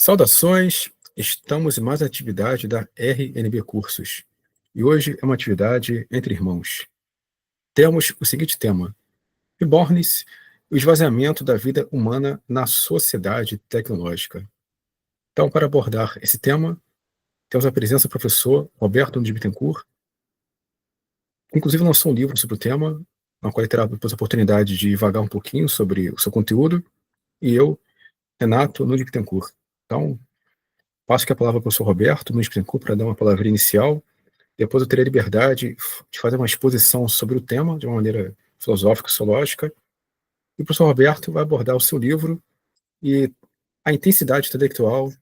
Saudações! Estamos em mais atividade da RNB Cursos. E hoje é uma atividade entre irmãos. Temos o seguinte tema: Reborns, o esvaziamento da vida humana na sociedade tecnológica. Então, para abordar esse tema, temos a presença do professor Roberto de Bittencourt, que inclusive lançou um livro sobre o tema, na qual ele terá depois a oportunidade de vagar um pouquinho sobre o seu conteúdo, e eu, Renato Nunes Bittencourt. Então, passo aqui a palavra ao professor Roberto Nunes Bittencourt para dar uma palavra inicial. Depois eu terei a liberdade de fazer uma exposição sobre o tema, de uma maneira filosófica, sociológica. E o professor Roberto vai abordar o seu livro e a intensidade intelectual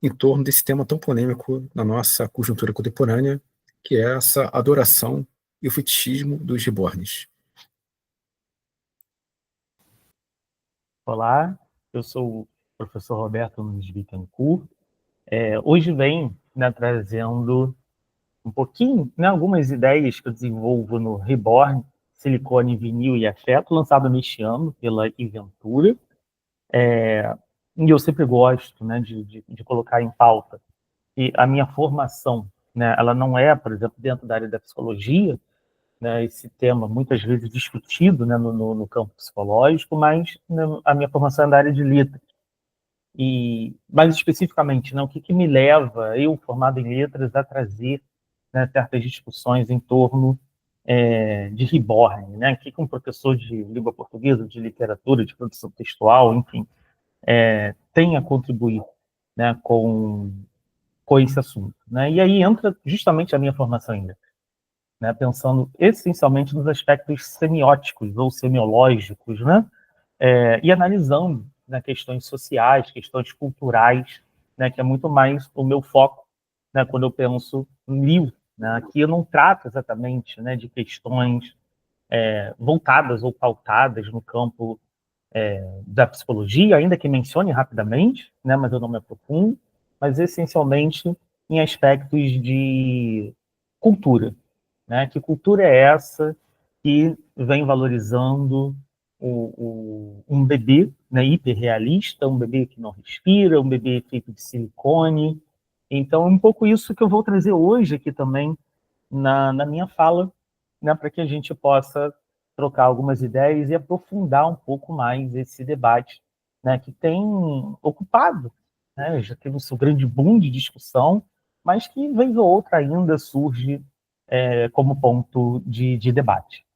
em torno desse tema tão polêmico na nossa conjuntura contemporânea, que é essa adoração e o fetichismo dos reborns. Olá, eu sou o professor Roberto Nunes Bittencourt. Hoje venho trazendo um pouquinho, algumas ideias que eu desenvolvo no Reborn, Silicone, Vinil e Afeto, lançado neste ano pela Inventura. E eu sempre gosto de colocar em pauta que a minha formação, ela não é, por exemplo, dentro da área da psicologia, esse tema muitas vezes discutido no campo psicológico, mas a minha formação é da área de letras. E, mais especificamente, o que me leva, eu formado em letras, a trazer certas discussões em torno de reborn, o que um professor de língua portuguesa, de literatura, de produção textual, enfim, tem a contribuir com esse assunto. E aí entra justamente a minha formação ainda, pensando essencialmente nos aspectos semióticos ou semiológicos, e analisando questões sociais, questões culturais, que é muito mais o meu foco quando eu penso em livro. Aqui eu não trato exatamente de questões voltadas ou pautadas no campo da psicologia, ainda que mencione rapidamente, mas eu não me aprofundo, mas essencialmente em aspectos de cultura. Que cultura é essa que vem valorizando um bebê hiperrealista, um bebê que não respira, um bebê feito de silicone? Então, é um pouco isso que eu vou trazer hoje aqui também na minha fala, para que a gente possa trocar algumas ideias e aprofundar um pouco mais esse debate, que tem ocupado, já teve o seu grande boom de discussão, mas que, vez ou outra, ainda surge como ponto de debate.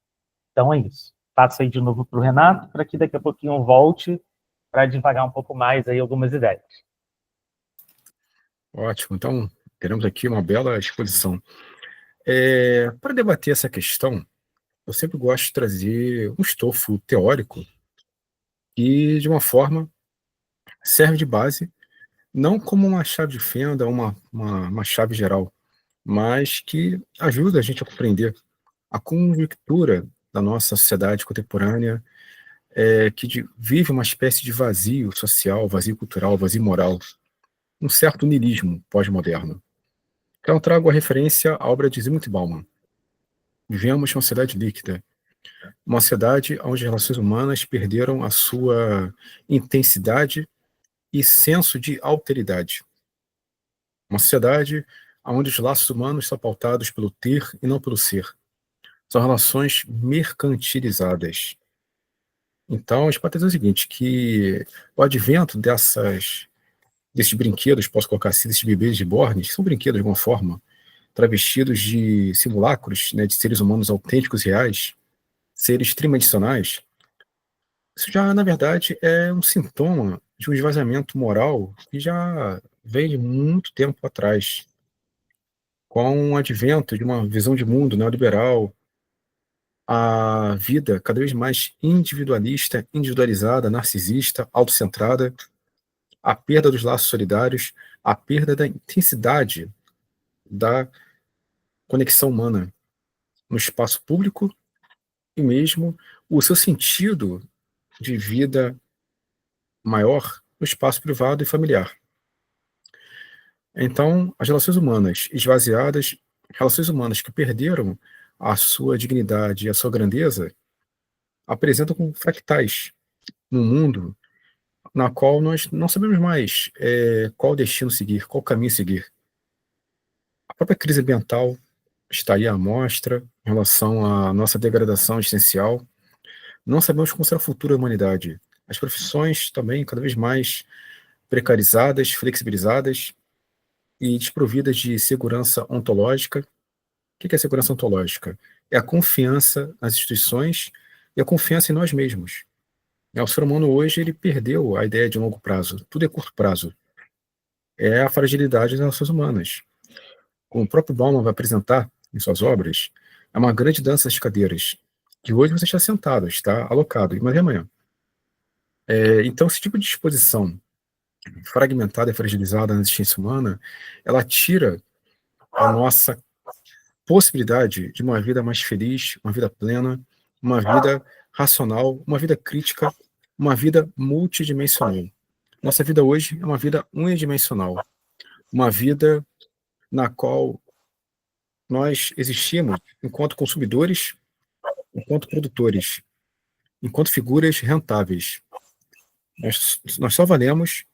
Então é isso. Passo aí de novo para o Renato, para que daqui a pouquinho eu volte para devagar um pouco mais aí algumas ideias. Ótimo. Então, teremos aqui uma bela exposição. Para debater essa questão, eu sempre gosto de trazer um estofo teórico que, de uma forma, serve de base, não como uma chave de fenda, uma chave geral, mas que ajuda a gente a compreender a conjuntura da nossa sociedade contemporânea, que vive uma espécie de vazio social, vazio cultural, vazio moral, um certo niilismo pós-moderno. Então, trago a referência à obra de Zygmunt Bauman. Vivemos uma sociedade líquida, uma sociedade onde as relações humanas perderam a sua intensidade e senso de alteridade. Uma sociedade onde os laços humanos são pautados pelo ter e não pelo ser. São relações mercantilizadas. Então, a gente pode dizer o seguinte, que o advento desses brinquedos, posso colocar assim, desses bebês reborns, são brinquedos de alguma forma, travestidos de simulacros, de seres humanos autênticos e reais, seres tridimensionais. Isso já, na verdade, é um sintoma de um esvaziamento moral que já vem de muito tempo atrás, com o advento de uma visão de mundo neoliberal, a vida cada vez mais individualista, individualizada, narcisista, autocentrada, a perda dos laços solidários, a perda da intensidade da conexão humana no espaço público e mesmo o seu sentido de vida maior no espaço privado e familiar. Então, as relações humanas esvaziadas, relações humanas que perderam a sua dignidade e a sua grandeza, apresentam como fractais num mundo na qual nós não sabemos mais qual destino seguir, qual caminho seguir. A própria crise ambiental está aí à mostra em relação à nossa degradação existencial. Não sabemos como será o futuro da humanidade. As profissões também cada vez mais precarizadas, flexibilizadas e desprovidas de segurança ontológica. O que é segurança ontológica? É a confiança nas instituições e a confiança em nós mesmos. O ser humano hoje ele perdeu a ideia de longo prazo. Tudo é curto prazo. É a fragilidade das relações humanas. Como o próprio Bauman vai apresentar em suas obras, é uma grande dança das cadeiras, que hoje você está sentado, está alocado, mas e amanhã? Então, esse tipo de exposição fragmentada e fragilizada na existência humana, ela tira a nossa possibilidade de uma vida mais feliz, uma vida plena, uma vida racional, uma vida crítica, uma vida multidimensional. Nossa vida hoje é uma vida unidimensional, uma vida na qual nós existimos enquanto consumidores, enquanto produtores, enquanto figuras rentáveis. Nós só valemos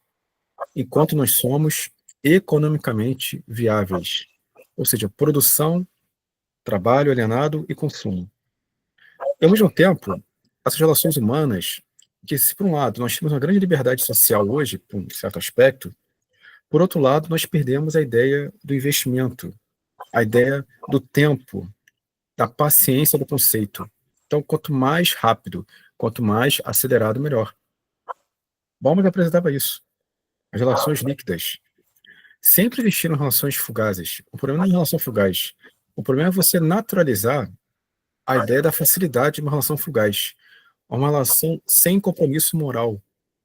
enquanto nós somos economicamente viáveis, ou seja, produção, trabalho alienado e consumo. E, ao mesmo tempo, essas relações humanas, que se por um lado nós temos uma grande liberdade social hoje, por um certo aspecto, por outro lado nós perdemos a ideia do investimento, a ideia do tempo, da paciência do conceito. Então, quanto mais rápido, quanto mais acelerado, melhor. Bauman apresentava isso. As relações líquidas. Sempre existiram relações fugazes. O problema não é a relação fugaz. O problema é você naturalizar a ideia da facilidade de uma relação fugaz. Uma relação sem compromisso moral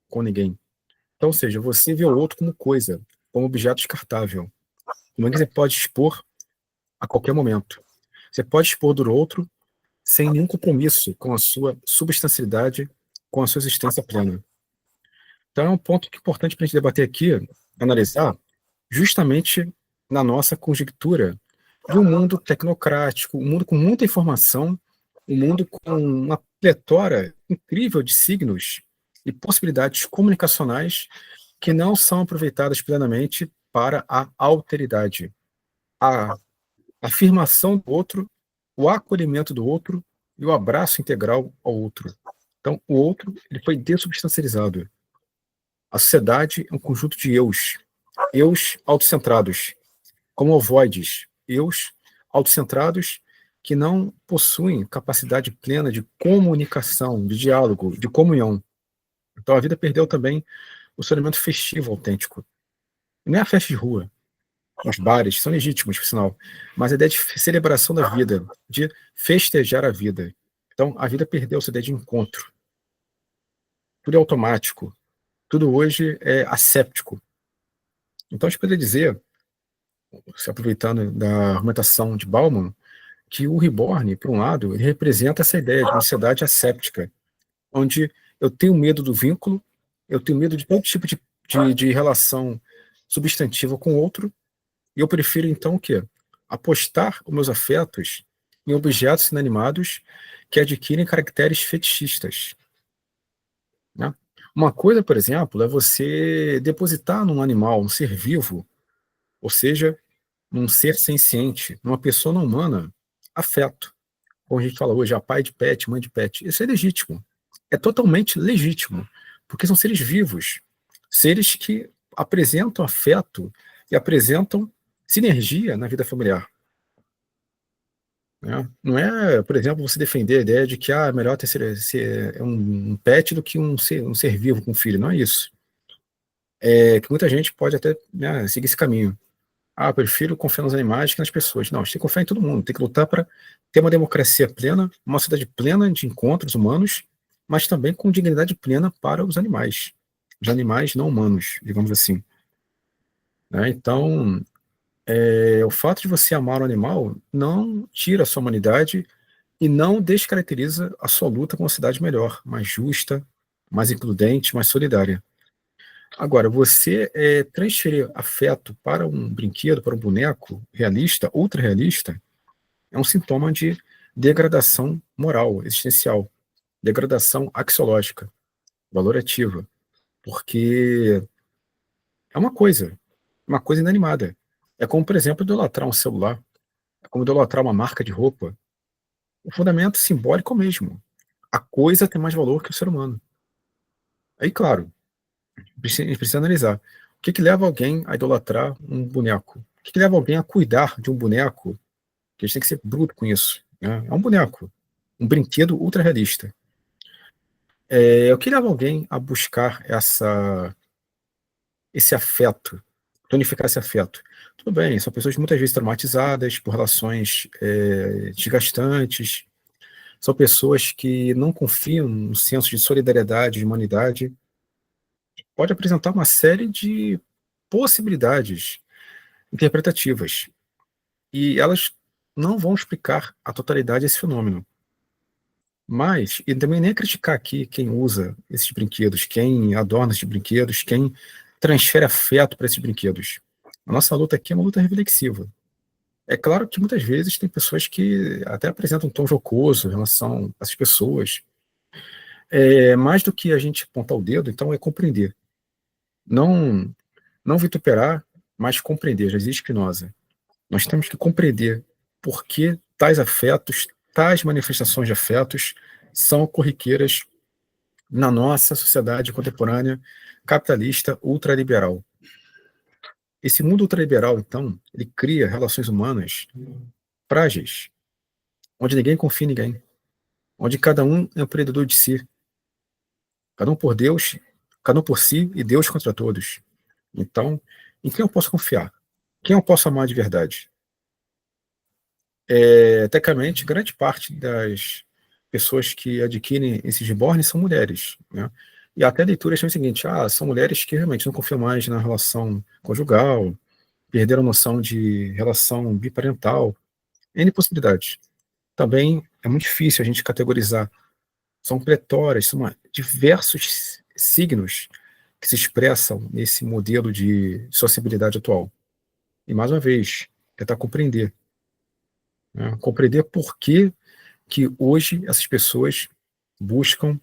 com ninguém. Então, ou seja, você vê o outro como coisa, como objeto descartável. Como é que você pode expor a qualquer momento? Você pode expor do outro sem nenhum compromisso com a sua substancialidade, com a sua existência plena. Então é um ponto que é importante para a gente debater aqui, analisar, justamente na nossa conjectura de um mundo tecnocrático, um mundo com muita informação, um mundo com uma pletora incrível de signos e possibilidades comunicacionais que não são aproveitadas plenamente para a alteridade, a afirmação do outro, o acolhimento do outro e o abraço integral ao outro. Então, o outro ele foi dessubstancializado. A sociedade é um conjunto de eus autocentrados, como ovoides, eus autocentrados que não possuem capacidade plena de comunicação, de diálogo, de comunhão. Então, a vida perdeu também o seu elemento festivo autêntico. Não é a festa de rua, os bares são legítimos, por sinal, mas a ideia de celebração da vida, de festejar a vida. Então, a vida perdeu essa ideia de encontro. Tudo é automático. Tudo hoje é asséptico. Então, a gente poderia dizer, se aproveitando da argumentação de Bauman, que o reborn, por um lado, ele representa essa ideia de uma sociedade asséptica, onde eu tenho medo do vínculo, eu tenho medo de todo tipo de relação substantiva com o outro, e eu prefiro, então, o quê? Apostar os meus afetos em objetos inanimados que adquirem caracteres fetichistas. Né? Uma coisa, por exemplo, é você depositar num animal, um ser vivo, ou seja, num ser senciente, numa pessoa não humana, afeto. Como a gente fala hoje, a pai de pet, mãe de pet. Isso é legítimo. É totalmente legítimo, porque são seres vivos, seres que apresentam afeto e apresentam sinergia na vida familiar. Né? Não é, por exemplo, você defender a ideia de que é melhor ser um pet do que um ser vivo com filho. Não é isso. É que muita gente pode até, né, seguir esse caminho. Eu prefiro confiar nos animais que nas pessoas. Não, a gente tem que confiar em todo mundo. Tem que lutar para ter uma democracia plena, uma sociedade plena de encontros humanos, mas também com dignidade plena para os animais não humanos, digamos assim. Né? Então, o fato de você amar o animal não tira a sua humanidade e não descaracteriza a sua luta com uma sociedade melhor, mais justa, mais includente, mais solidária. Agora, você transferir afeto para um brinquedo, para um boneco realista, ultra realista, é um sintoma de degradação moral, existencial, degradação axiológica, valorativa. porque é uma coisa inanimada. É como, por exemplo, idolatrar um celular, é como idolatrar uma marca de roupa. O fundamento simbólico é o mesmo. A coisa tem mais valor que o ser humano. Aí, claro, a gente precisa analisar. O que leva alguém a idolatrar um boneco? O que leva alguém a cuidar de um boneco? Que a gente tem que ser bruto com isso, né? É um boneco, um brinquedo ultra realista. O que leva alguém a buscar esse afeto, tonificar esse afeto? Tudo bem, são pessoas muitas vezes traumatizadas por relações desgastantes, são pessoas que não confiam no senso de solidariedade, de humanidade. Pode apresentar uma série de possibilidades interpretativas, e elas não vão explicar a totalidade desse fenômeno. Mas, e também nem criticar aqui quem usa esses brinquedos, quem adorna esses brinquedos, quem transfere afeto para esses brinquedos. A nossa luta aqui é uma luta reflexiva. É claro que muitas vezes tem pessoas que até apresentam um tom jocoso em relação a essas pessoas. Mais do que a gente apontar o dedo, então, é compreender. Não, não vituperar, mas compreender. Já existe Spinoza. Nós temos que compreender por que tais afetos, tais manifestações de afetos são corriqueiras na nossa sociedade contemporânea capitalista ultraliberal. Esse mundo ultraliberal, então, ele cria relações humanas frágeis, onde ninguém confia em ninguém, onde cada um é um empreendedor de si, cada um por Deus, cada um por si e Deus contra todos. Então, em quem eu posso confiar? Quem eu posso amar de verdade? Tecnicamente, grande parte das pessoas que adquirem esses reborns são mulheres, né? E até leituras são o seguinte: são mulheres que realmente não confiam mais na relação conjugal, perderam a noção de relação biparental, N possibilidades. Também é muito difícil a gente categorizar. São pletórias, são diversos signos que se expressam nesse modelo de sociabilidade atual. E, mais uma vez, tentar compreender, né? Compreender por que hoje essas pessoas buscam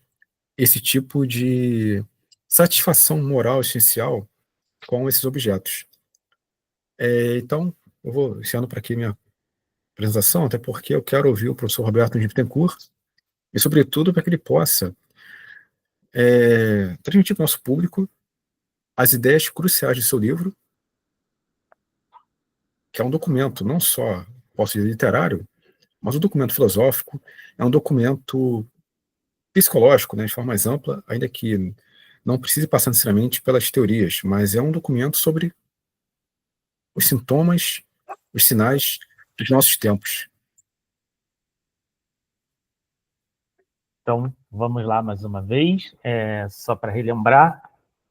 esse tipo de satisfação moral essencial com esses objetos. Então, eu vou encerrando para aqui minha apresentação, até porque eu quero ouvir o professor Roberto de Bittencourt, e, sobretudo, para que ele possa transmitir para o nosso público as ideias cruciais de seu livro, que é um documento não só, posso dizer, literário, mas um documento filosófico, é um documento psicológico, né, de forma mais ampla, ainda que não precise passar necessariamente pelas teorias, mas é um documento sobre os sintomas, os sinais dos nossos tempos. Então, vamos lá mais uma vez, só para relembrar,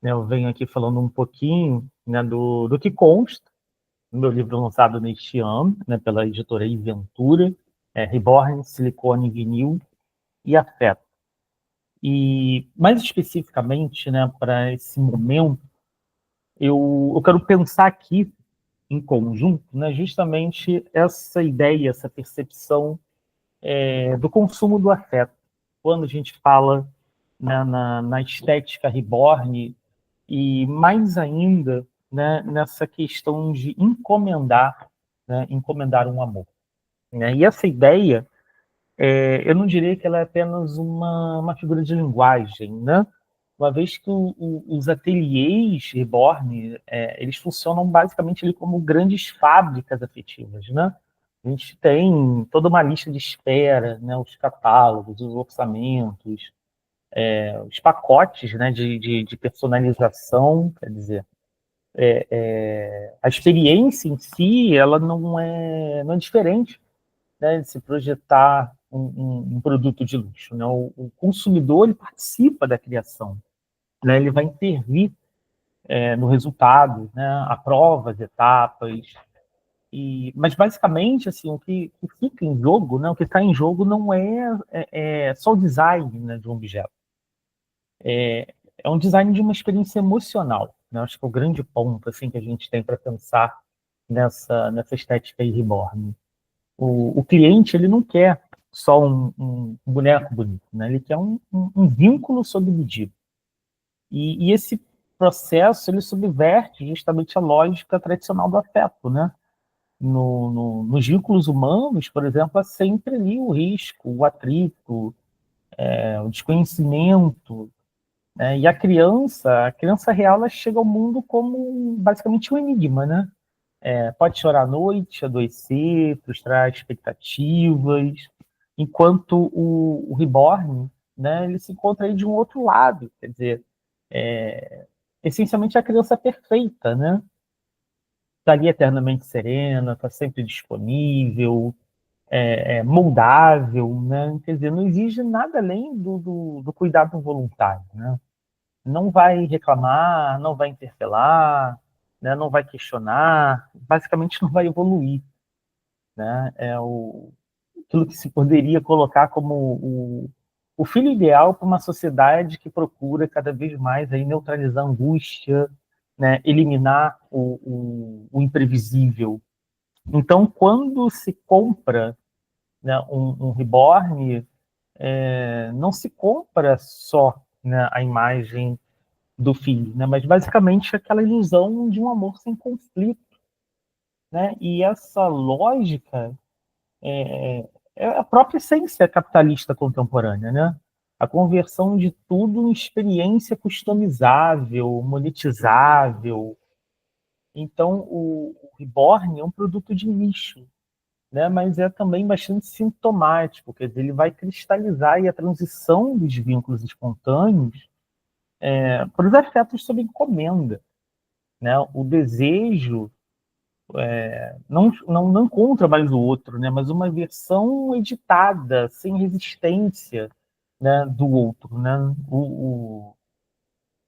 né, eu venho aqui falando um pouquinho, né, do que consta no meu livro lançado neste ano, né, pela editora Iventura, Reborn, Silicone, Vinil e Afeto. E, mais especificamente, né, para esse momento, eu quero pensar aqui, em conjunto, né, justamente essa ideia, essa percepção do consumo do afeto. Quando a gente fala, né, na estética reborn, e mais ainda, né, nessa questão de encomendar, né, encomendar um amor, né? E essa ideia, eu não diria que ela é apenas uma figura de linguagem, né? Uma vez que os ateliês reborn, eles funcionam basicamente ali como grandes fábricas afetivas, né? A gente tem toda uma lista de espera, né? Os catálogos, os orçamentos, os pacotes, né? de personalização, quer dizer, a experiência em si, ela não é diferente, né, de se projetar um produto de luxo, né? O consumidor, ele participa da criação, né? Ele vai intervir no resultado, né? Aprova as etapas. Mas, basicamente, assim, o que fica em jogo, né? O que está em jogo não é só o design, né, de um objeto. É um design de uma experiência emocional, né? Acho que é o grande ponto assim, que a gente tem para pensar nessa estética aí reborn. O cliente, ele não quer só um boneco bonito, né? Ele quer um vínculo sob medida. E esse processo, ele subverte justamente a lógica tradicional do afeto, né? Nos vínculos humanos, por exemplo, há sempre ali o risco, o atrito, o desconhecimento, né? E a criança real, ela chega ao mundo como basicamente um enigma, né? Pode chorar à noite, adoecer, frustrar expectativas, enquanto o reborn, né, ele se encontra aí de um outro lado, quer dizer, essencialmente a criança perfeita, né? Está ali eternamente serena, está sempre disponível, moldável, né? Quer dizer, não exige nada além do cuidado voluntário, né? Não vai reclamar, não vai interpelar, né? Não vai questionar, basicamente não vai evoluir, né? Aquilo que se poderia colocar como o filho ideal para uma sociedade que procura cada vez mais aí neutralizar a angústia, né? Eliminar o imprevisível. Então, quando se compra, né, um reborn, não se compra só, né, a imagem do filho, né, mas basicamente aquela ilusão de um amor sem conflito, né? E essa lógica é a própria essência capitalista contemporânea, né? A conversão de tudo em experiência customizável, monetizável. Então, o Reborn é um produto de nicho, né? Mas é também bastante sintomático, quer dizer, ele vai cristalizar aí a transição dos vínculos espontâneos para os afetos sob encomenda, né? O desejo não encontra mais o outro, né? Mas uma versão editada, sem resistência, né? Do outro, né?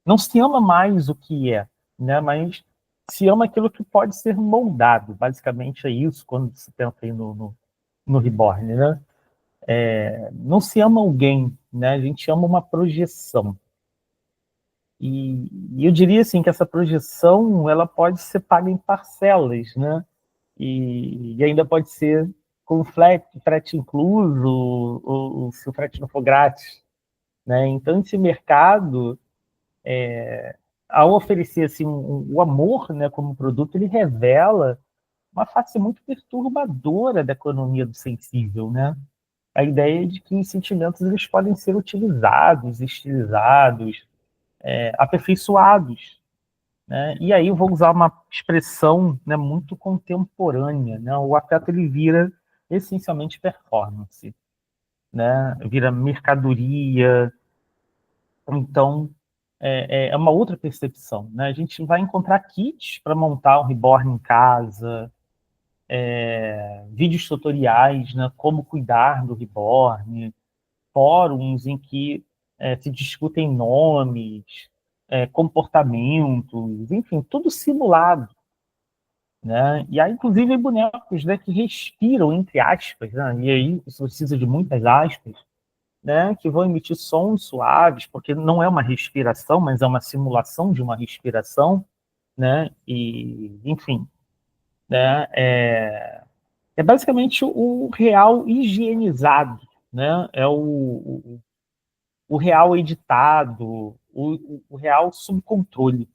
Não se ama mais o que é, né? Mas se ama aquilo que pode ser moldado. Basicamente é isso quando se pensa aí no Reborn, né? Não se ama alguém, né? A gente ama uma projeção. E eu diria assim que essa projeção ela pode ser paga em parcelas, né? E ainda pode ser com frete incluso, ou se o frete não for grátis, né? Então, esse mercado, ao oferecer assim, o amor, né, como produto, ele revela uma face muito perturbadora da economia do sensível, né? A ideia de que os sentimentos eles podem ser utilizados, estilizados, aperfeiçoados, né? E aí eu vou usar uma expressão, né, muito contemporânea, né? O afeto ele vira essencialmente performance, né? Vira mercadoria. Então é uma outra percepção, né? A gente vai encontrar kits para montar um reborn em casa, vídeos tutoriais, né? Como cuidar do reborn, fóruns em que se discutem nomes, comportamentos, enfim, tudo simulado, né? E há inclusive bonecos, né, que respiram, entre aspas, né? E aí isso precisa de muitas aspas, né, que vão emitir sons suaves, porque não é uma respiração, mas é uma simulação de uma respiração, né? E, enfim, né, é basicamente o real higienizado, né? É o real editado, o real sob controle,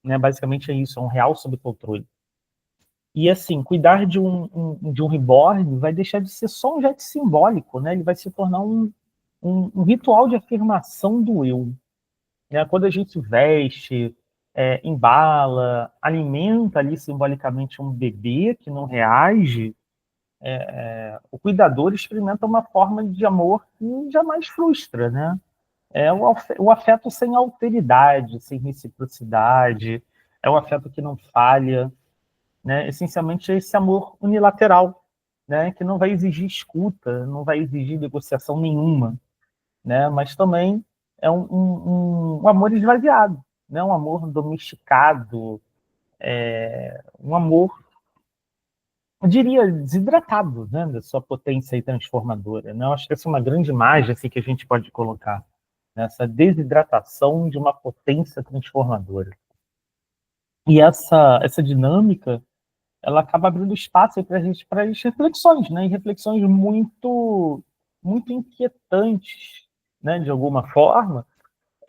né? Basicamente é isso, é um real sob controle. E assim, cuidar de um reborn vai deixar de ser só um gesto simbólico, né? Ele vai se tornar um ritual de afirmação do eu, né? Quando a gente veste, embala, alimenta ali simbolicamente um bebê que não reage, o cuidador experimenta uma forma de amor que jamais frustra, né? É o afeto sem alteridade, sem reciprocidade, é o afeto que não falha, né? Essencialmente é esse amor unilateral, né? Que não vai exigir escuta, não vai exigir negociação nenhuma, né? Mas também é um amor esvaziado, né? Um amor domesticado, um amor, eu diria, desidratado, né? Da sua potência aí transformadora, né? Eu acho que essa é uma grande imagem assim, que a gente pode colocar, né? Essa desidratação de uma potência transformadora. E essa dinâmica ela acaba abrindo espaço para as reflexões, né? E reflexões muito, muito inquietantes, né? De alguma forma,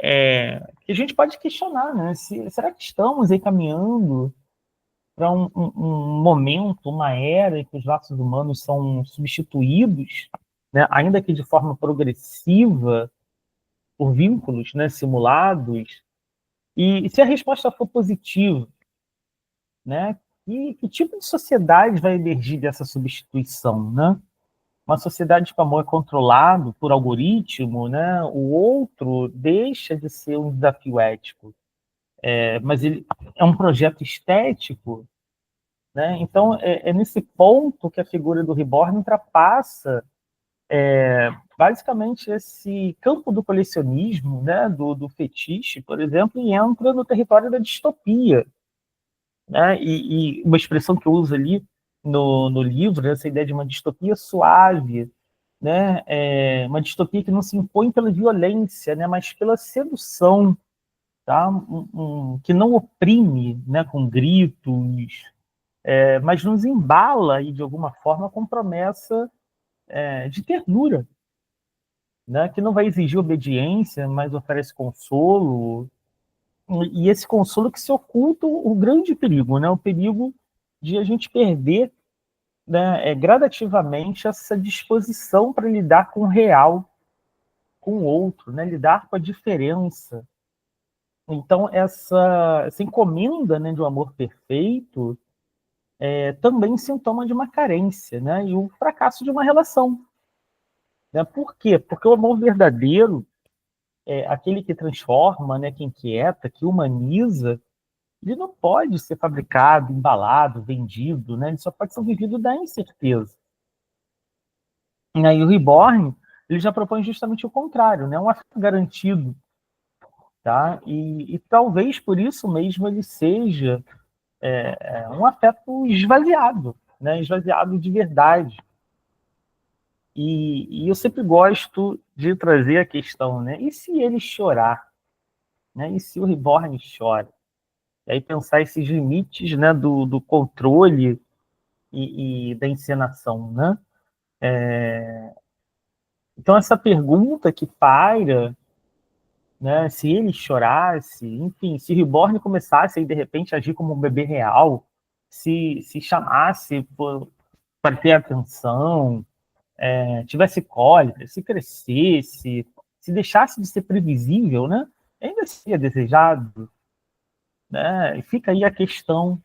que a gente pode questionar, né? Será que estamos aí caminhando para um momento, uma era em que os laços humanos são substituídos, né, ainda que de forma progressiva, por vínculos, né, simulados? E se a resposta for positiva, né, que tipo de sociedade vai emergir dessa substituição, né? Uma sociedade com amor controlado por algoritmo, né? O outro deixa de ser um desafio ético, mas ele é um projeto estético, né? Então, é nesse ponto que a figura do Reborn ultrapassa basicamente esse campo do colecionismo, né? Do fetiche, por exemplo, e entra no território da distopia, né? E uma expressão que eu uso ali no livro, essa ideia de uma distopia suave, né? Uma distopia que não se impõe pela violência, né? Mas pela sedução, tá? Que não oprime, né? Com gritos, mas nos embala e de alguma forma com promessa de ternura, né? Que não vai exigir obediência, mas oferece consolo, e esse consolo que se oculta o grande perigo, né? O perigo de a gente perder, né, gradativamente essa disposição para lidar com o real, com o outro, né? Lidar com a diferença. Então, essa encomenda, né, de um amor perfeito também sintoma de uma carência, né? E o fracasso de uma relação. Né? Por quê? Porque o amor verdadeiro, aquele que transforma, né, que inquieta, que humaniza, ele não pode ser fabricado, embalado, vendido, né? Ele só pode ser vivido da incerteza. E aí o Reborn, ele já propõe justamente o contrário, né? Um afeto garantido, tá? E talvez por isso mesmo ele seja um afeto esvaziado, né? Esvaziado de verdade. E eu sempre gosto de trazer a questão, né? E se ele chorar? Né? E se o Reborn chora? E aí pensar esses limites, né, do controle e da encenação, né? Então essa pergunta que paira, né, se ele chorasse, enfim, se Reborn começasse aí de repente a agir como um bebê real, se chamasse para ter atenção, tivesse cólica, se crescesse, se deixasse de ser previsível, né? Ainda seria desejado, né? E fica aí a questão.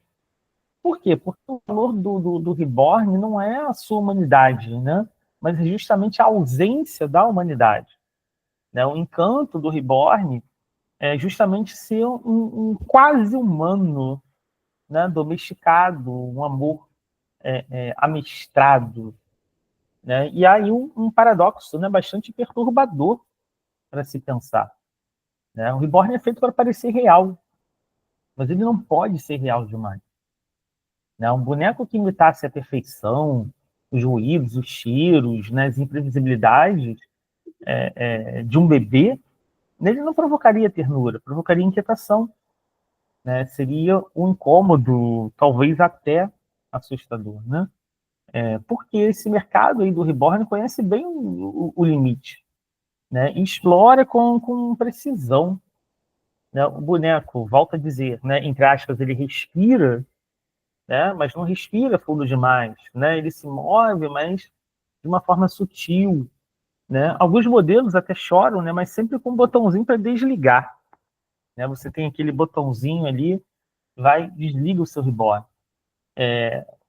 Por quê? Porque o valor do Reborn não é a sua humanidade, né? Mas é justamente a ausência da humanidade. Né? O encanto do Reborn é justamente ser um quase humano, né? Domesticado, um amor amestrado. Né? E aí um paradoxo, né? Bastante perturbador para se pensar. Né? O Reborn é feito para parecer real, mas ele não pode ser real demais. Né? Um boneco que imitasse a perfeição, os ruídos, os cheiros, né, as imprevisibilidades de um bebê, nele não provocaria ternura, provocaria inquietação. Né? Seria um incômodo, talvez até assustador. Né? Porque esse mercado aí do Reborn conhece bem o limite. Né? E explora com precisão. Né? O boneco, volta a dizer, né, entre aspas, ele respira, né, mas não respira fundo demais. Né? Ele se move, mas de uma forma sutil. Né? Alguns modelos até choram, né, mas sempre com um botãozinho para desligar. Né? Você tem aquele botãozinho ali, vai, desliga o seu Reborn.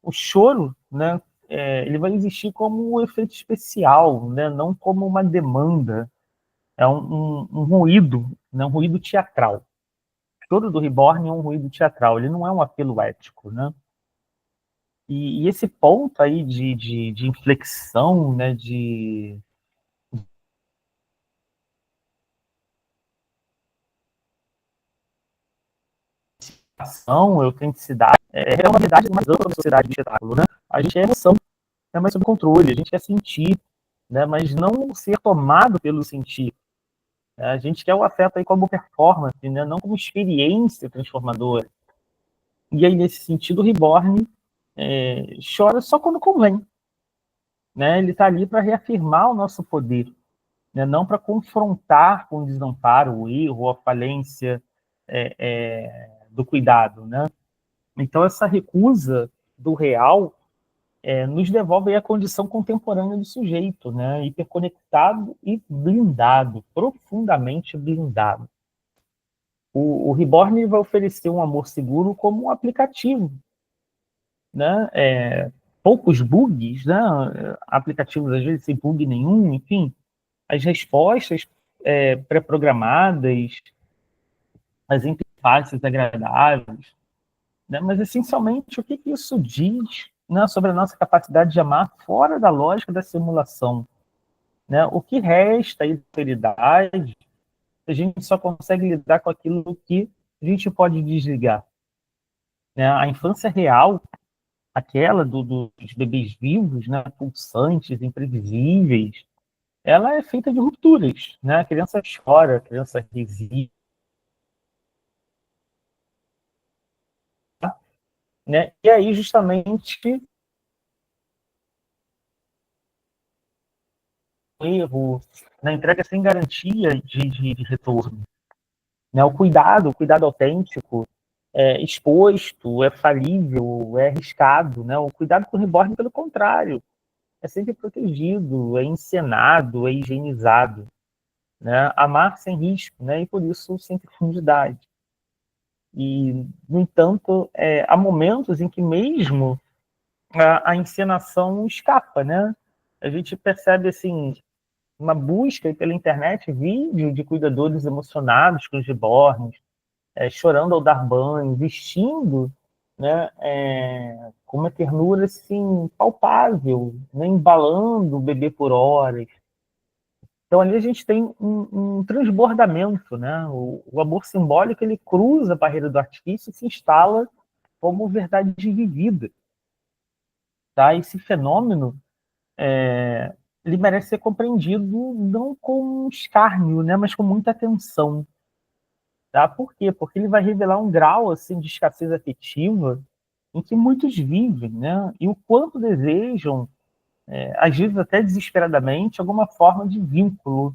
O choro, né, ele vai existir como um efeito especial, né, não como uma demanda. É um ruído, né, um ruído teatral. O choro do Reborn é um ruído teatral, ele não é um apelo ético. Né? E esse ponto aí de inflexão, né, de ação, autenticidade, é uma verdade mais ampla da sociedade do espetáculo. Né? A gente é emoção, é mais sobre controle, a gente quer sentir, né, mas não ser tomado pelo sentir. A gente quer o afeto aí como performance, né, não como experiência transformadora. E aí, nesse sentido, o Reborn chora só quando convém. Né? Ele está ali para reafirmar o nosso poder. né? Não para confrontar com o desamparo, o erro, a falência do cuidado, né? Então, essa recusa do real nos devolve aí a condição contemporânea do sujeito, né? Hiperconectado e blindado, profundamente blindado. O Reborn vai oferecer um amor seguro como um aplicativo, né? Poucos bugs, né? Aplicativos às vezes sem bug nenhum, enfim, as respostas pré-programadas, as interfaces agradáveis, né? Mas essencialmente o que isso diz, né, sobre a nossa capacidade de amar fora da lógica da simulação, né? O que resta aí da autoridade, a gente só consegue lidar com aquilo que a gente pode desligar, né? A infância real, aquela dos bebês vivos, né, pulsantes, imprevisíveis, ela é feita de rupturas, né? A criança chora, a criança resiste, né? E aí justamente o erro na entrega sem garantia de retorno, né? O cuidado autêntico é exposto, é falível, é arriscado, né? O cuidado com o reborn, pelo contrário, é sempre protegido, é encenado, é higienizado, né? Amar sem risco, né? E por isso sem profundidade. E, no entanto, há momentos em que mesmo a encenação escapa, né? A gente percebe, assim, uma busca pela internet, vídeo de cuidadores emocionados com os reborns, chorando ao dar banho, vestindo, né, com uma ternura assim, palpável, né, embalando o bebê por horas. Então ali a gente tem um transbordamento, né? O amor simbólico ele cruza a barreira do artifício e se instala como verdade vivida. Tá? Esse fenômeno ele merece ser compreendido não com escárnio, né, mas com muita atenção. Tá? Por quê? Porque ele vai revelar um grau assim, de escassez afetiva em que muitos vivem, né? E o quanto desejam, às vezes até desesperadamente, alguma forma de vínculo,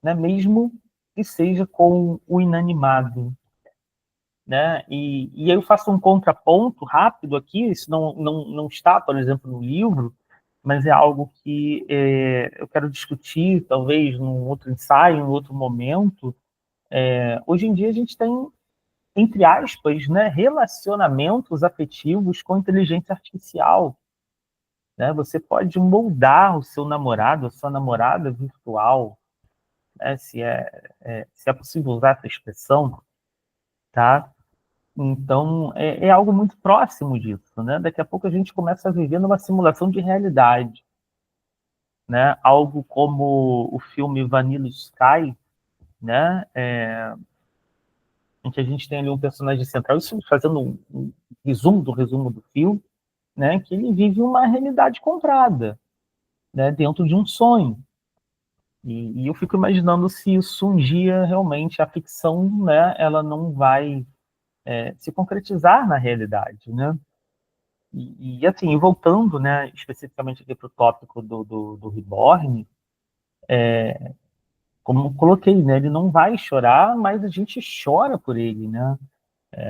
né? Mesmo que seja com o inanimado. Né? E aí eu faço um contraponto rápido aqui, isso não está, por exemplo, no livro, mas é algo que eu quero discutir, talvez, num outro ensaio, em outro momento. Hoje em dia a gente tem, entre aspas, né, relacionamentos afetivos com inteligência artificial. Né? Você pode moldar o seu namorado, a sua namorada virtual, né, se é possível usar essa expressão, tá? Então, é algo muito próximo disso, né? Daqui a pouco a gente começa a viver numa simulação de realidade, né? Algo como o filme Vanilla Sky, né? Em que a gente tem ali um personagem central, isso fazendo um resumo do filme, né? Que ele vive uma realidade comprada, né? Dentro de um sonho. E eu fico imaginando se isso um dia realmente a ficção, né? Ela não vai se concretizar na realidade, né? Assim, voltando, né, especificamente aqui para o tópico do Reborn, como eu coloquei, né, ele não vai chorar, mas a gente chora por ele, né?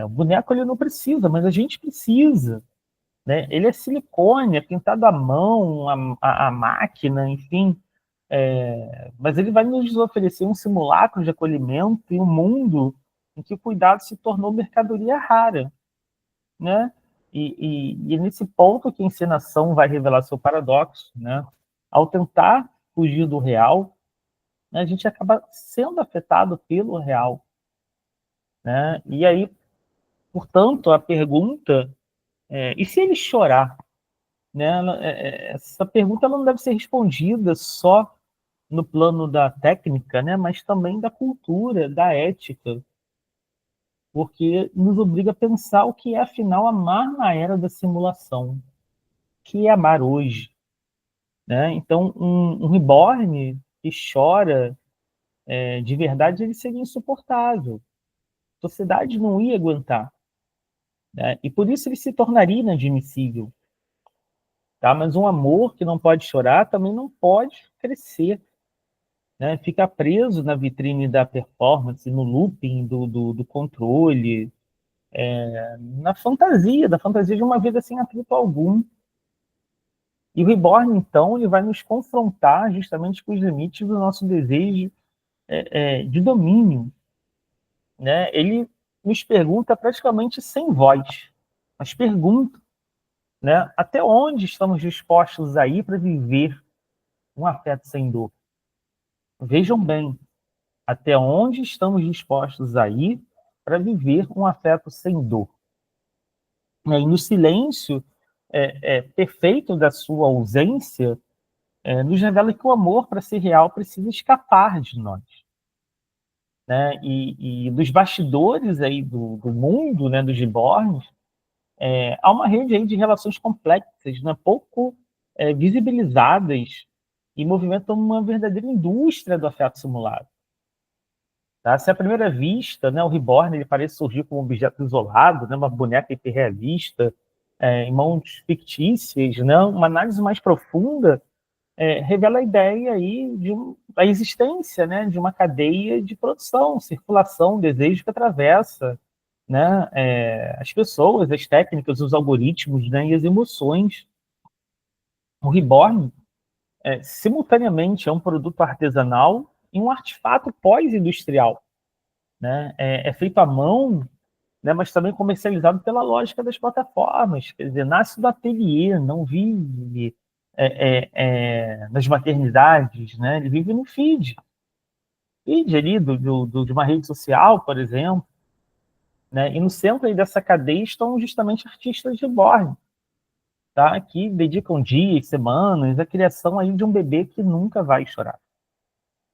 O boneco ele não precisa, mas a gente precisa, né? Ele é silicone, é pintado à mão, a máquina, enfim, mas ele vai nos oferecer um simulacro de acolhimento em um mundo em que o cuidado se tornou mercadoria rara, né? E nesse ponto que a encenação vai revelar seu paradoxo, né? Ao tentar fugir do real, né, a gente acaba sendo afetado pelo real, né? E aí, portanto, a pergunta e se ele chorar, né? Essa pergunta ela não deve ser respondida só no plano da técnica, né? Mas também da cultura, da ética, porque nos obriga a pensar o que é, afinal, amar na era da simulação, o que é amar hoje. Né? Então, um reborn que chora de verdade, ele seria insuportável. A sociedade não ia aguentar. Né? E por isso ele se tornaria inadmissível. Tá? Mas um amor que não pode chorar também não pode crescer. né? Fica preso na vitrine da performance, no looping do controle, da fantasia de uma vida sem atrito algum. E o Reborn, então, ele vai nos confrontar justamente com os limites do nosso desejo de domínio, né? Ele nos pergunta praticamente sem voz, mas pergunta, né? Até onde estamos dispostos a ir para viver um afeto sem dor? Vejam bem, até onde estamos dispostos a ir para viver um afeto sem dor? E no silêncio perfeito da sua ausência, nos revela que o amor, para ser real, precisa escapar de nós. Né? E dos bastidores aí do mundo, né, dos reborns, há uma rede aí de relações complexas, né, pouco visibilizadas, e movimentam uma verdadeira indústria do afeto simulado. Tá? Se à primeira vista, né, o Reborn ele parece surgir como um objeto isolado, né, uma boneca hiperrealista, em mãos fictícias, né, uma análise mais profunda revela a ideia aí da existência, né, de uma cadeia de produção, circulação, desejo que atravessa, né, as pessoas, as técnicas, os algoritmos, né, e as emoções. O Reborn, simultaneamente, é um produto artesanal e um artefato pós-industrial. Né? É feito à mão, né, mas também comercializado pela lógica das plataformas. Quer dizer, nasce do ateliê, não vive nas maternidades, né? Ele vive no feed ali de uma rede social, por exemplo. Né? E no centro aí dessa cadeia estão justamente artistas reborn, tá? Que dedicam dias, semanas à criação aí de um bebê que nunca vai chorar.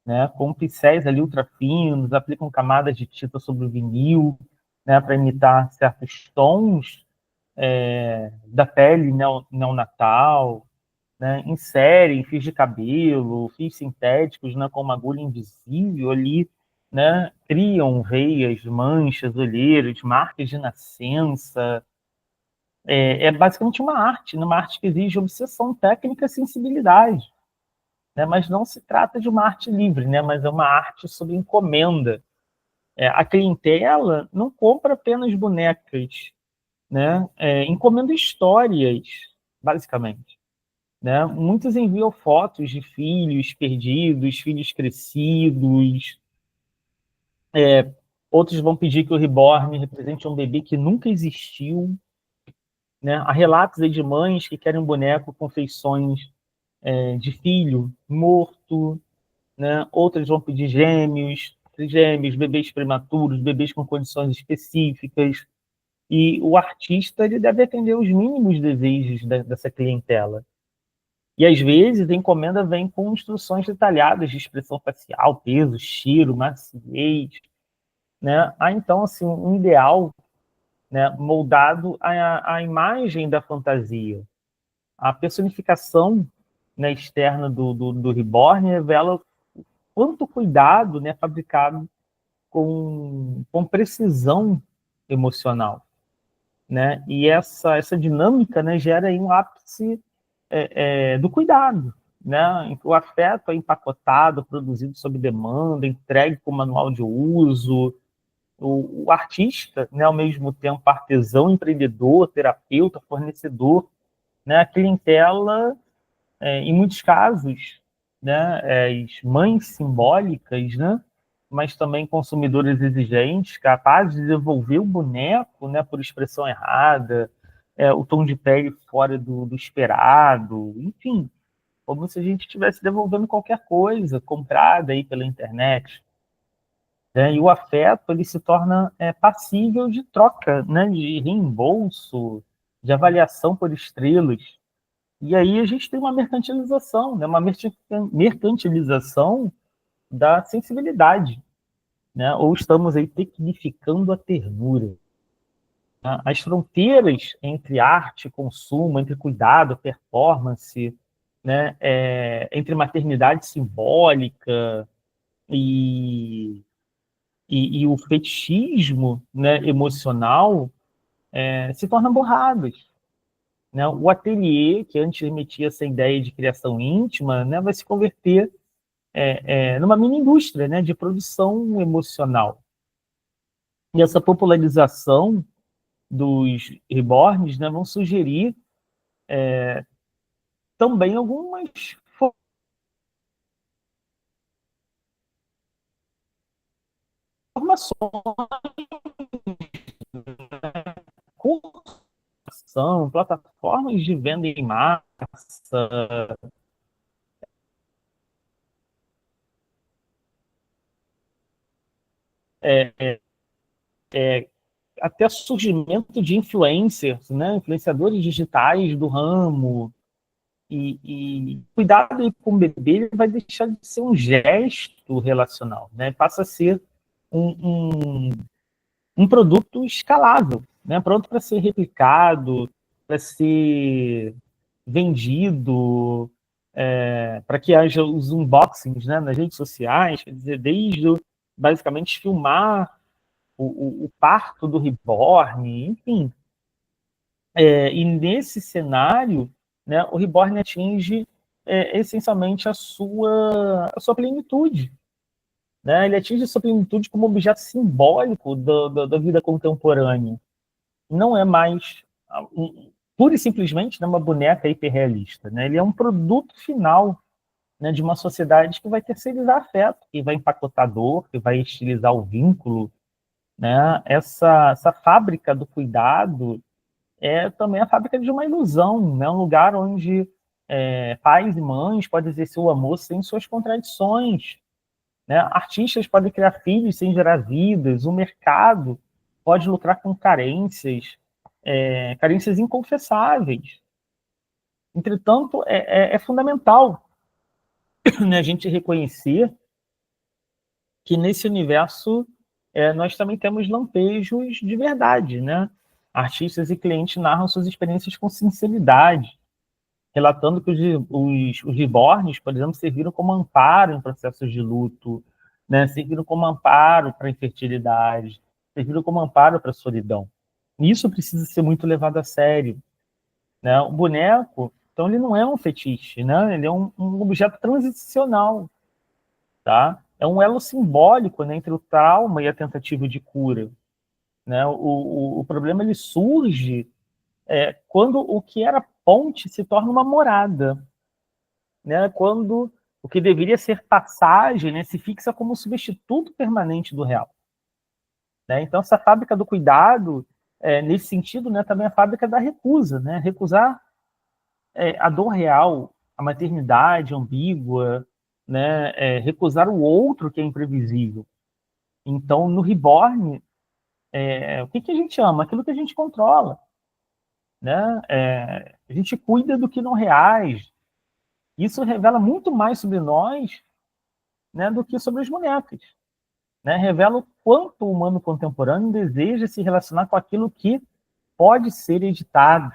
Né? Com pincéis ali ultra finos, aplicam camadas de tinta sobre o vinil, né, para imitar certos tons da pele neonatal, né, inserem fios de cabelo, fios sintéticos, né, com uma agulha invisível ali, né, criam veias, manchas, olheiras, marcas de nascença. É basicamente uma arte que exige obsessão técnica e sensibilidade. Né, mas não se trata de uma arte livre, né, mas é uma arte sob encomenda. A clientela não compra apenas bonecas, né? Encomenda histórias, basicamente. Né? Muitos enviam fotos de filhos perdidos, filhos crescidos. Outros vão pedir que o Reborn represente um bebê que nunca existiu. Né? Há relatos aí de mães que querem um boneco com feições de filho morto. Né? Outras vão pedir gêmeos, trigêmeos, bebês prematuros, bebês com condições específicas. E o artista ele deve atender os mínimos desejos dessa clientela. E às vezes a encomenda vem com instruções detalhadas de expressão facial, peso, cheiro, maciez, né? Há então assim um ideal, né, moldado à imagem da fantasia. A personificação, né, externa do Reborn revela quanto cuidado, né, fabricado com precisão emocional. Né? E essa dinâmica, né, gera aí um ápice do cuidado. Né? O afeto é empacotado, produzido sob demanda, entregue com manual de uso. O artista, né, ao mesmo tempo artesão, empreendedor, terapeuta, fornecedor, né, a clientela, em muitos casos, né, as mães simbólicas, né, mas também consumidores exigentes, capazes de devolver o boneco, né, por expressão errada, o tom de pele fora do esperado, enfim, como se a gente estivesse devolvendo qualquer coisa comprada aí pela internet. Né? E o afeto ele se torna passível de troca, né, de reembolso, de avaliação por estrelas. E aí a gente tem uma mercantilização, né, uma mercantilização da sensibilidade. Né? Ou estamos aí tecnificando a ternura. Né? As fronteiras entre arte e consumo, entre cuidado, performance, né? Entre maternidade simbólica e, e o fetichismo, né, emocional se tornam borradas. Né? O ateliê, que antes emitia essa ideia de criação íntima, né, vai se converter numa mini indústria, né, de produção emocional. E essa popularização dos reborns, né, vão sugerir também algumas formações, curso, plataformas de venda em massa, até surgimento de influencers, né, influenciadores digitais do ramo. E cuidado aí com o bebê, ele vai deixar de ser um gesto relacional, né? Passa a ser um produto escalável, né? Pronto para ser replicado, para ser vendido, para que haja os unboxings, né, nas redes sociais, quer dizer, desde basicamente filmar o parto do reborn, enfim. E nesse cenário, né, o reborn atinge essencialmente a sua plenitude. Né? Ele atinge a sua plenitude como objeto simbólico da vida contemporânea. Não é mais pura e simplesmente, né, uma boneca hiperrealista. Né? Ele é um produto final, né, de uma sociedade que vai terceirizar afeto, que vai empacotar dor, que vai estilizar o vínculo. Né? Essa fábrica do cuidado é também a fábrica de uma ilusão, né? Um lugar onde pais e mães podem exercer o amor sem suas contradições. Né? Artistas podem criar filhos sem gerar vidas, o mercado pode lucrar com carências, carências inconfessáveis. Entretanto, é fundamental, né, a gente reconhecer que nesse universo nós também temos lampejos de verdade, né? Artistas e clientes narram suas experiências com sinceridade, relatando que os reborns, por exemplo, serviram como amparo em processos de luto, né? Serviram como amparo para a infertilidade, serviram como amparo para a solidão. E isso precisa ser muito levado a sério. Né? O boneco, então, ele não é um fetiche, né? Ele é um objeto transicional. Tá? É um elo simbólico, né, entre o trauma e a tentativa de cura. Né? O problema ele surge quando o que era ponte se torna uma morada. Né? Quando o que deveria ser passagem, né, se fixa como substituto permanente do real. Né? Então, essa fábrica do cuidado, nesse sentido, né, também é a fábrica da recusa. Né? Recusar a dor real, a maternidade ambígua, né? Recusar o outro que é imprevisível. Então, no Reborn, o que a gente ama? Aquilo que a gente controla. Né? A gente cuida do que não reage. Isso revela muito mais sobre nós, né, do que sobre as bonecas. Né? Revela o quanto o humano contemporâneo deseja se relacionar com aquilo que pode ser editado.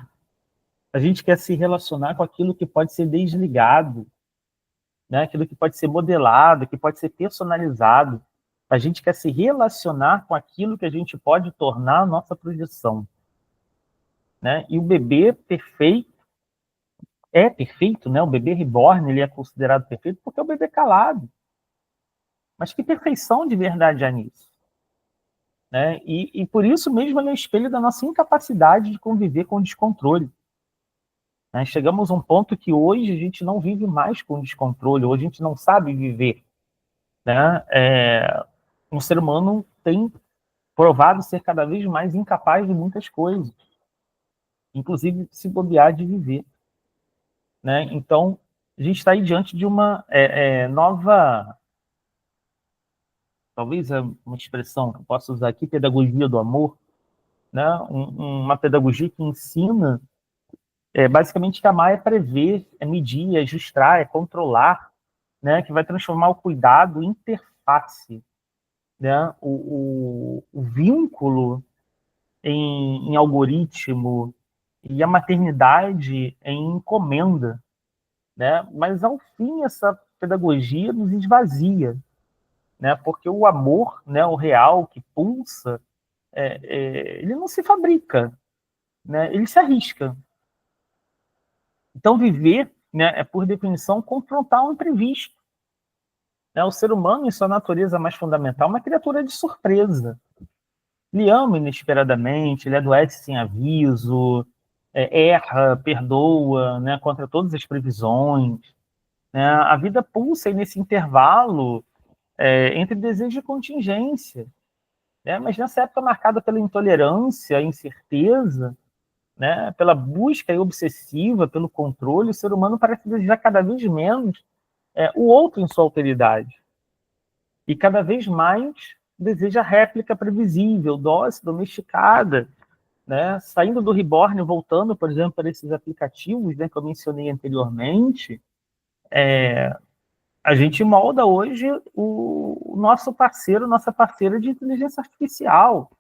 A gente quer se relacionar com aquilo que pode ser desligado, né? Aquilo que pode ser modelado, que pode ser personalizado. A gente quer se relacionar com aquilo que a gente pode tornar a nossa projeção. Né? E o bebê perfeito é perfeito, né? O bebê reborn ele é considerado perfeito porque é o bebê calado. Mas que perfeição de verdade há nisso? Né? E por isso mesmo ele é o espelho da nossa incapacidade de conviver com o descontrole. Né? Chegamos a um ponto que hoje a gente não vive mais com descontrole, hoje a gente não sabe viver. Né? Um ser humano tem provado ser cada vez mais incapaz de muitas coisas, inclusive se bobear de viver. Né? Então, a gente está aí diante de uma nova, talvez uma expressão que eu possa usar aqui, pedagogia do amor, né? Uma pedagogia que ensina basicamente que amar é prever, é medir, é ajustar, é controlar, né? Que vai transformar o cuidado em interface, né? O vínculo em algoritmo e a maternidade em encomenda, né? Mas ao fim essa pedagogia nos esvazia, né? Porque o amor, né, o real que pulsa, ele não se fabrica, né? Ele se arrisca. Então viver, né, é por definição confrontar o imprevisto, né? O ser humano, em sua natureza mais fundamental, é uma criatura de surpresa. Ele ama inesperadamente, ele adoece sem aviso, erra, perdoa, né, contra todas as previsões, né? A vida pulsa aí nesse intervalo entre desejo e contingência, né? Mas nessa época marcada pela intolerância, incerteza, né, pela busca obsessiva, pelo controle, o ser humano parece desejar cada vez menos o outro em sua alteridade. E cada vez mais deseja a réplica previsível, dócil, domesticada, né? Saindo do reborn, voltando, por exemplo, para esses aplicativos, né, que eu mencionei anteriormente, a gente molda hoje o nosso parceiro, nossa parceira de inteligência artificial.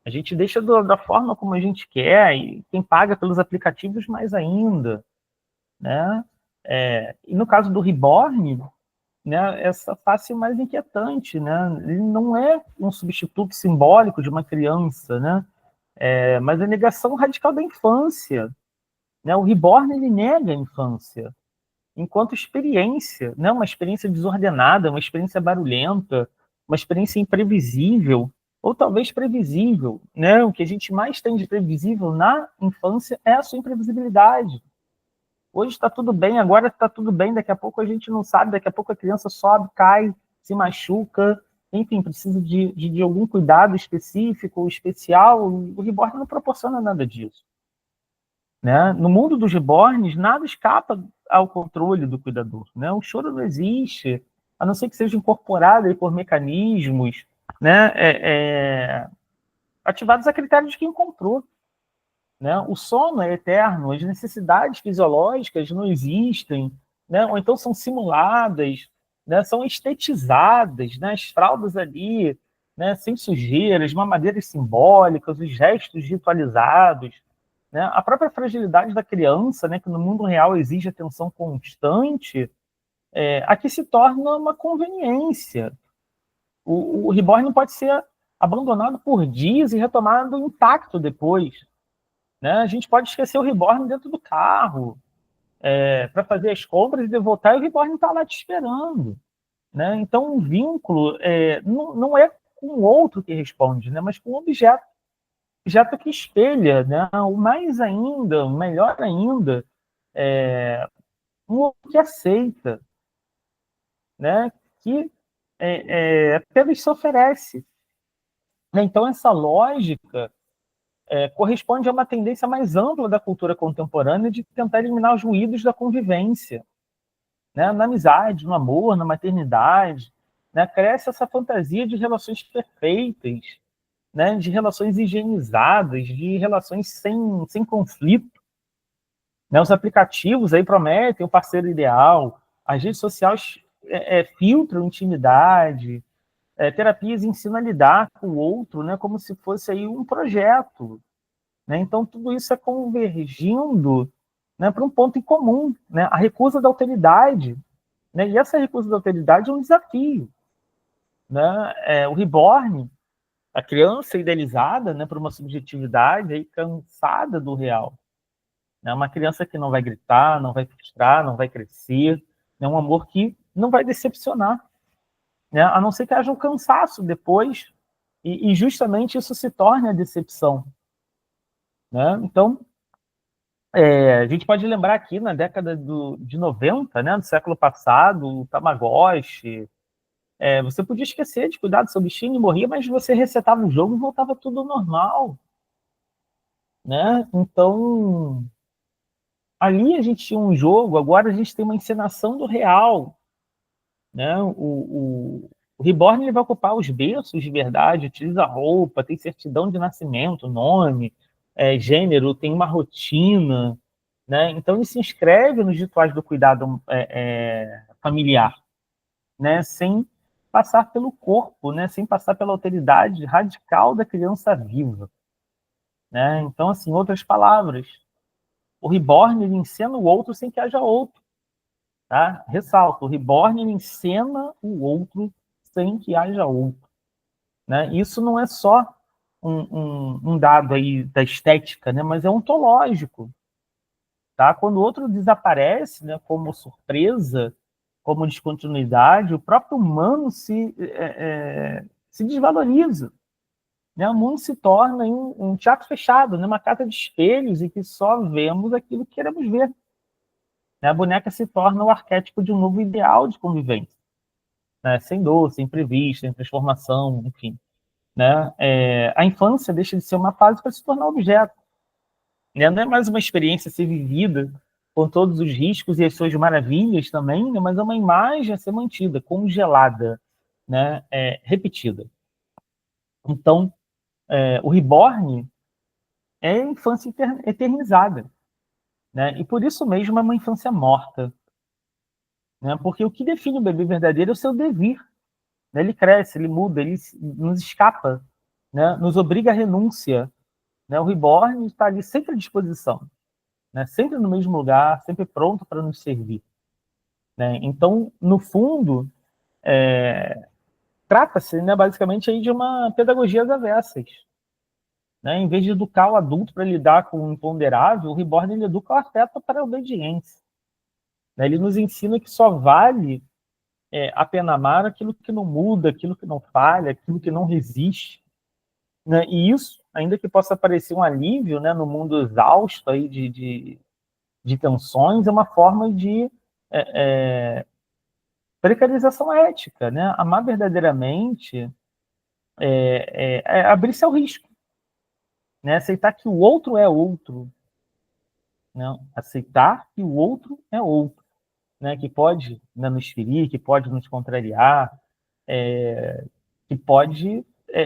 A gente deixa da forma como a gente quer, e quem paga pelos aplicativos mais ainda, né? E no caso do Reborn, né, essa face mais inquietante, né? Ele não é um substituto simbólico de uma criança, né? Mas a negação radical da infância, né? O Reborn ele nega a infância enquanto experiência, né? Uma experiência desordenada, uma experiência barulhenta, uma experiência imprevisível, ou talvez previsível, né? O que a gente mais tem de previsível na infância é a sua imprevisibilidade. Hoje está tudo bem, agora está tudo bem, daqui a pouco a gente não sabe, daqui a pouco a criança sobe, cai, se machuca, enfim, precisa de algum cuidado específico, especial. O Reborn não proporciona nada disso, né? No mundo dos reborns, nada escapa ao controle do cuidador, né? O choro não existe, a não ser que seja incorporado aí por mecanismos, né? Ativados a critério de quem encontrou, né? O sono é eterno, as necessidades fisiológicas não existem, né? Ou então são simuladas, né? São estetizadas, né? As fraldas ali, né? Sem sujeiras, mamadeiras simbólicas, os gestos ritualizados, né? A própria fragilidade da criança, né? Que no mundo real exige atenção constante, aqui se torna uma conveniência. O reborn não pode ser abandonado por dias e retomado intacto depois, né? A gente pode esquecer o reborn dentro do carro para fazer as compras e voltar, e o reborn está lá te esperando, né? Então, um vínculo não é com o outro que responde, né? Mas com o objeto que espelha, né? O mais ainda, o melhor ainda, um outro que aceita, né? Que apenas se oferece. Então, essa lógica corresponde a uma tendência mais ampla da cultura contemporânea de tentar eliminar os ruídos da convivência, né? Na amizade, no amor, na maternidade, né? Cresce essa fantasia de relações perfeitas, né? De relações higienizadas, de relações sem conflito, né? Os aplicativos aí prometem o parceiro ideal, as redes sociais filtram intimidade, terapias ensinam a lidar com o outro, né? Como se fosse aí um projeto, né? Então, tudo isso é convergindo, né, para um ponto em comum, né? A recusa da alteridade. Né? E essa recusa da alteridade é um desafio. Né? O reborn, a criança idealizada, né, por uma subjetividade aí, cansada do real. Né? Uma criança que não vai gritar, não vai frustrar, não vai crescer. É um amor que não vai decepcionar. Né? A não ser que haja um cansaço depois, e justamente isso se torne a decepção. Né? Então, a gente pode lembrar aqui na década de 90, né, do século passado, o Tamagotchi. Você podia esquecer de cuidar do seu bichinho e morria, mas você resetava o jogo e voltava tudo normal. Né? Então, ali a gente tinha um jogo, agora a gente tem uma encenação do real. Né? O Reborn ele vai ocupar os berços de verdade, utiliza roupa, tem certidão de nascimento, nome, gênero, tem uma rotina. Né? Então, ele se inscreve nos rituais do cuidado familiar, né? Sem passar pelo corpo, né? Sem passar pela alteridade radical da criança viva. Né? Então, assim, outras palavras, o reborn ele encena o outro sem que haja outro. Tá? Ressalto, o reborn ele encena o outro sem que haja outro. Né? Isso não é só um dado aí da estética, né? Mas é ontológico. Tá? Quando o outro desaparece, né, como surpresa, como descontinuidade, o próprio humano se desvaloriza. Né? O mundo se torna um teatro fechado, né? Uma casa de espelhos em que só vemos aquilo que queremos ver. Né? A boneca se torna o arquétipo de um novo ideal de convivência, né? Sem dor, sem imprevisto, sem transformação, enfim. Né? A infância deixa de ser uma fase para se tornar objeto. Né? Não é mais uma experiência a ser vivida com todos os riscos e as suas maravilhas também, né? Mas é uma imagem a ser mantida, congelada, né? Repetida. Então, o reborn é a infância eternizada. Né? E por isso mesmo é uma infância morta. Né? Porque o que define o bebê verdadeiro é o seu devir. Né? Ele cresce, ele muda, ele nos escapa, né? Nos obriga à renúncia. Né? O reborn está ali sempre à disposição, né? Sempre no mesmo lugar, sempre pronto para nos servir. Né? Então, no fundo, trata-se, né, basicamente aí de uma pedagogia às avessas. Né? Em vez de educar o adulto para lidar com o imponderável, o reborn ele educa o afeto para a obediência. Né? Ele nos ensina que só vale a pena amar aquilo que não muda, aquilo que não falha, aquilo que não resiste. Né? E isso, ainda que possa parecer um alívio, né, no mundo exausto aí de tensões, é uma forma de precarização ética. Né? Amar verdadeiramente abrir-se ao risco. Né? Aceitar que o outro é outro. Né? Aceitar que o outro é outro. Né? Que pode, né, nos ferir, que pode nos contrariar, que pode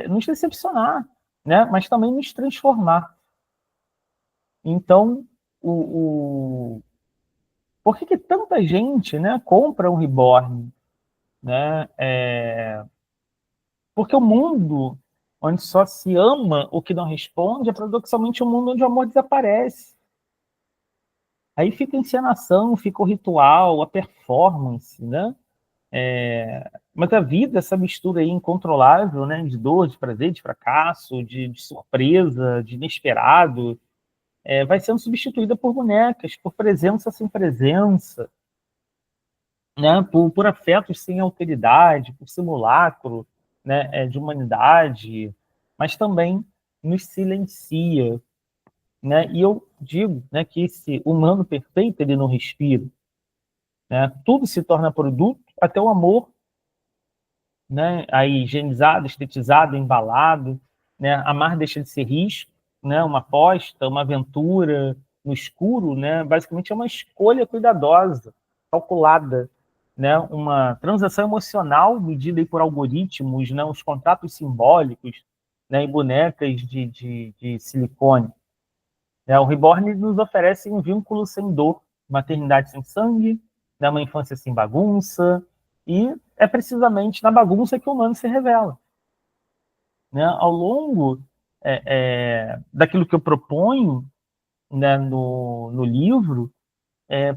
nos decepcionar, né? Mas também nos transformar. Então, por que tanta gente, né, compra um reborn? Né? Porque o mundo onde só se ama o que não responde é paradoxalmente um mundo onde o amor desaparece. Aí fica a encenação, fica o ritual, a performance, né? Mas a vida, essa mistura aí incontrolável, né, de dor, de prazer, de fracasso, de surpresa, de inesperado, vai sendo substituída por bonecas, por presença sem presença, né, por afetos sem alteridade, por simulacro, né, de humanidade, mas também nos silencia. Né? E eu digo, né, que esse humano perfeito ele não respira. Né? Tudo se torna produto, até o amor, né, aí higienizado, estetizado, embalado, né, amar deixa de ser risco, né, uma aposta, uma aventura no escuro, né, basicamente é uma escolha cuidadosa, calculada, né, uma transação emocional medida aí por algoritmos, né, os contratos simbólicos, né, em bonecas de silicone. Né, o Reborn nos oferece um vínculo sem dor, maternidade sem sangue, né, uma infância sem bagunça, e é precisamente na bagunça que o humano se revela. Né? Ao longo daquilo que eu proponho, né, no livro,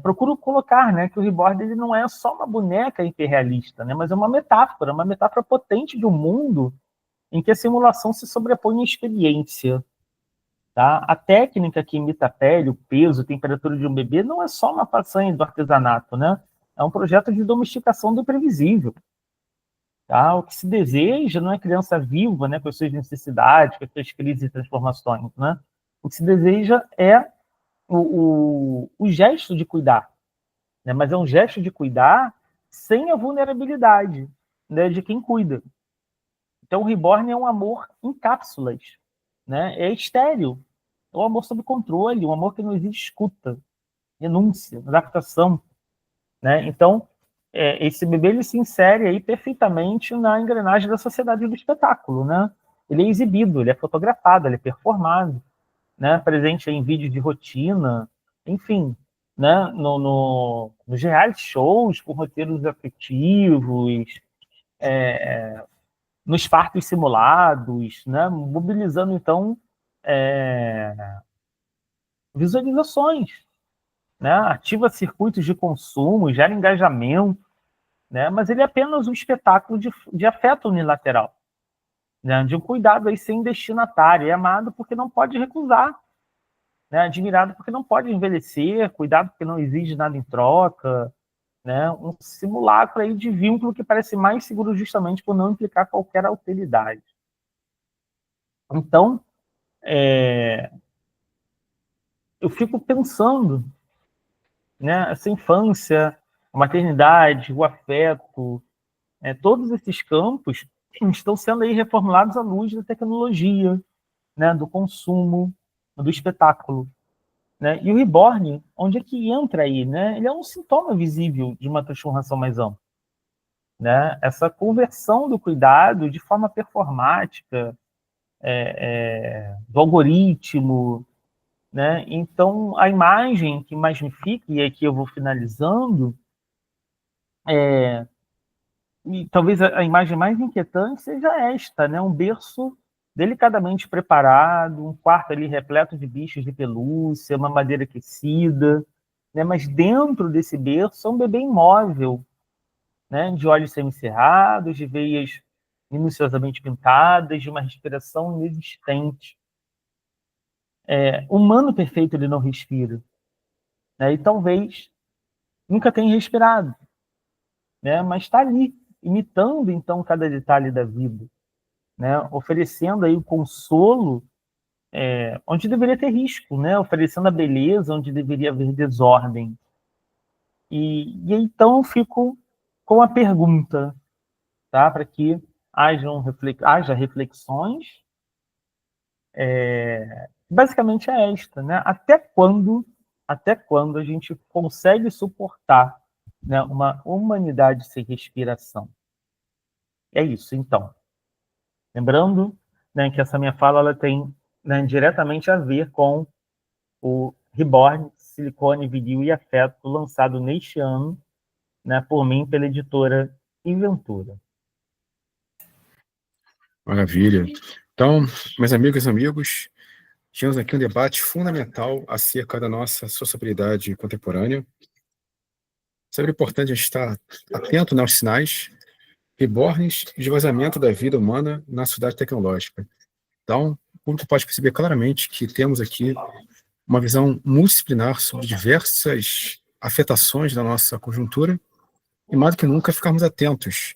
procuro colocar, né, que o Reborn ele não é só uma boneca hiperrealista, né, mas é uma metáfora potente de um mundo em que a simulação se sobrepõe à experiência. Tá? A técnica que imita a pele, o peso, a temperatura de um bebê não é só uma façanha do artesanato, né? É um projeto de domesticação do imprevisível. Tá? O que se deseja não é criança viva, né, com as suas necessidades, com as suas crises e transformações. Né? O que se deseja é o gesto de cuidar. Né? Mas é um gesto de cuidar sem a vulnerabilidade, né, de quem cuida. Então, o Reborn é um amor em cápsulas. Né? É estéril. É um amor sob controle, um amor que não exige escuta, renúncia, adaptação. Né? Então, esse bebê ele se insere aí perfeitamente na engrenagem da sociedade do espetáculo. Né? Ele é exibido, ele é fotografado, ele é performado, né? Presente em vídeos de rotina, enfim, né? Nos reality shows com roteiros afetivos, nos partos simulados, né? Mobilizando, então, visualizações, né? Ativa circuitos de consumo, gera engajamento, né? Mas ele é apenas um espetáculo de afeto unilateral, né? De um cuidado aí sem destinatário, é amado porque não pode recusar, né? Admirado porque não pode envelhecer, cuidado porque não exige nada em troca, né, um simulacro aí de vínculo que parece mais seguro justamente por não implicar qualquer alteridade. Então, eu fico pensando, né, essa infância, a maternidade, o afeto, todos esses campos estão sendo aí reformulados à luz da tecnologia, né, do consumo, do espetáculo. Né? E o reborn, onde é que entra aí? Né? Ele é um sintoma visível de uma transformação mais ampla. Né? Essa conversão do cuidado de forma performática, do algoritmo. Né? Então, a imagem que mais me fica, e aqui eu vou finalizando, e talvez a imagem mais inquietante seja esta, né? Um berço delicadamente preparado, um quarto ali repleto de bichos de pelúcia, uma madeira aquecida, né? Mas dentro desse berço é um bebê imóvel, né? De olhos semicerrados, de veias minuciosamente pintadas, de uma respiração inexistente. Humano perfeito ele não respira, né? E talvez nunca tenha respirado, né? Mas está ali, imitando então cada detalhe da vida. Né, oferecendo aí o consolo onde deveria ter risco, né, oferecendo a beleza onde deveria haver desordem. E então eu fico com a pergunta, tá, para que haja reflexões, basicamente é esta, né, até quando a gente consegue suportar, né, uma humanidade sem respiração? É isso, então. Lembrando, né, que essa minha fala ela tem, né, diretamente a ver com o Reborn, Silicone, Viril e Afeto, lançado neste ano, né, por mim, pela editora Inventura. Maravilha. Então, meus amigos e amigos, tínhamos aqui um debate fundamental acerca da nossa sociabilidade contemporânea. Sempre é importante a gente estar atento aos sinais, reborns e esvaziamento da vida humana na sociedade tecnológica. Então, o público pode perceber claramente que temos aqui uma visão multidisciplinar sobre diversas afetações da nossa conjuntura e, mais do que nunca, ficarmos atentos,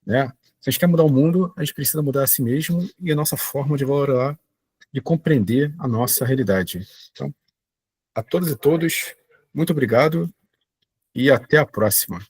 né? Se a gente quer mudar o mundo, a gente precisa mudar a si mesmo e a nossa forma de valorar, de compreender a nossa realidade. Então, a todas e todos, muito obrigado e até a próxima.